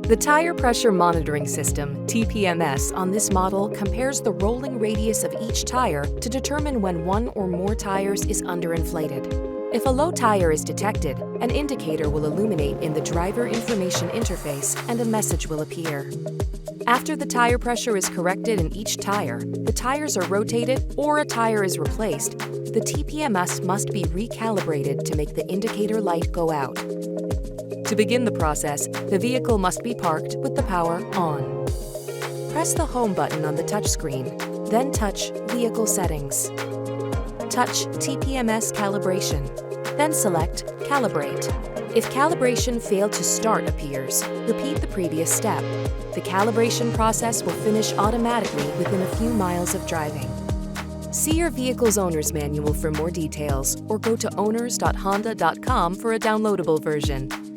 The Tire Pressure Monitoring System, TPMS, on this model compares the rolling radius of each tire to determine when one or more tires is underinflated. If a low tire is detected, an indicator will illuminate in the driver information interface and a message will appear. After the tire pressure is corrected in each tire, the tires are rotated or a tire is replaced, the TPMS must be recalibrated to make the indicator light go out. To begin the process, the vehicle must be parked with the power on. Press the Home button on the touchscreen, then touch Vehicle Settings. Touch TPMS Calibration, then select Calibrate. If calibration failed to start appears, repeat the previous step. The calibration process will finish automatically within a few miles of driving. See your vehicle's owner's manual for more details or go to owners.honda.com for a downloadable version.